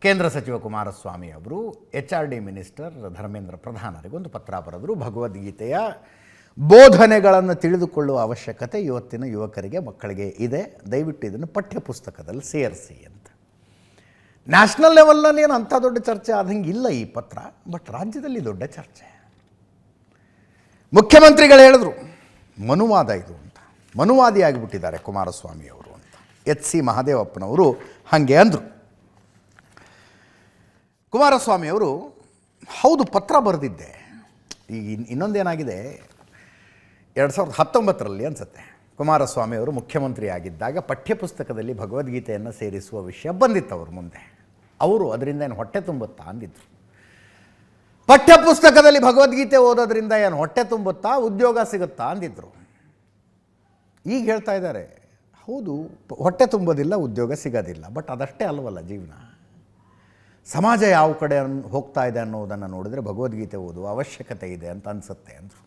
ಕೇಂದ್ರ ಸಚಿವ ಕುಮಾರಸ್ವಾಮಿ ಅವರು HRD ಮಿನಿಸ್ಟರ್ ಧರ್ಮೇಂದ್ರ ಪ್ರಧಾನರಿಗೆ ಒಂದು ಪತ್ರ ಬರೆದರು. ಭಗವದ್ಗೀತೆಯ ಬೋಧನೆಗಳನ್ನು ತಿಳಿದುಕೊಳ್ಳುವ ಅವಶ್ಯಕತೆ ಇವತ್ತಿನ ಯುವಕರಿಗೆ ಮಕ್ಕಳಿಗೆ ಇದೆ. ದಯವಿಟ್ಟು ಇದನ್ನು ಪಠ್ಯಪುಸ್ತಕದಲ್ಲಿ ಸೇರಿಸಿ ಅಂತ. ನ್ಯಾಷನಲ್ ಲೆವೆಲ್ನಲ್ಲಿ ಏನು ಅಂಥ ದೊಡ್ಡ ಚರ್ಚೆ ಆದಂಗೆ ಇಲ್ಲ ಈ ಪತ್ರ, ಬಟ್ ರಾಜ್ಯದಲ್ಲಿ ದೊಡ್ಡ ಚರ್ಚೆ. ಮುಖ್ಯಮಂತ್ರಿಗಳು ಹೇಳಿದ್ರು ಮನುವಾದ ಇದು ಅಂತ, ಮನುವಾದಿಯಾಗಿಬಿಟ್ಟಿದ್ದಾರೆ ಕುಮಾರಸ್ವಾಮಿ ಅವರು ಅಂತ. HC ಮಹದೇವಪ್ಪನವರು ಹಾಗೆ ಅಂದರು. ಕುಮಾರಸ್ವಾಮಿ ಅವರು ಹೌದು ಪತ್ರ ಬರೆದಿದ್ದೆ. ಈಗ ಇನ್ನೊಂದೇನಾಗಿದೆ, 2019ರಲ್ಲಿ ಅನಿಸುತ್ತೆ ಕುಮಾರಸ್ವಾಮಿ ಅವರು ಮುಖ್ಯಮಂತ್ರಿ ಆಗಿದ್ದಾಗ ಪಠ್ಯಪುಸ್ತಕದಲ್ಲಿ ಭಗವದ್ಗೀತೆಯನ್ನು ಸೇರಿಸುವ ವಿಷಯ ಬಂದಿತ್ತು ಅವ್ರ ಮುಂದೆ. ಅವರು ಅದರಿಂದ ಏನು ಹೊಟ್ಟೆ ತುಂಬುತ್ತಾ ಅಂದಿದ್ರು. ಪಠ್ಯಪುಸ್ತಕದಲ್ಲಿ ಭಗವದ್ಗೀತೆ ಓದೋದ್ರಿಂದ ಏನು ಹೊಟ್ಟೆ ತುಂಬುತ್ತಾ, ಉದ್ಯೋಗ ಸಿಗುತ್ತಾ ಅಂದಿದ್ರು. ಈಗ ಹೇಳ್ತಾ ಇದ್ದಾರೆ ಹೌದು ಹೊಟ್ಟೆ ತುಂಬೋದಿಲ್ಲ, ಉದ್ಯೋಗ ಸಿಗೋದಿಲ್ಲ, ಬಟ್ ಅದಷ್ಟೇ ಅಲ್ವಲ್ಲ ಜೀವನ. ಸಮಾಜ ಯಾವ ಕಡೆ ಹೋಗ್ತಾ ಇದೆ ಅನ್ನೋದನ್ನು ನೋಡಿದ್ರೆ ಭಗವದ್ಗೀತೆ ಓದುವ ಅವಶ್ಯಕತೆ ಇದೆ ಅಂತ ಅನಿಸುತ್ತೆ ಅಂದರು.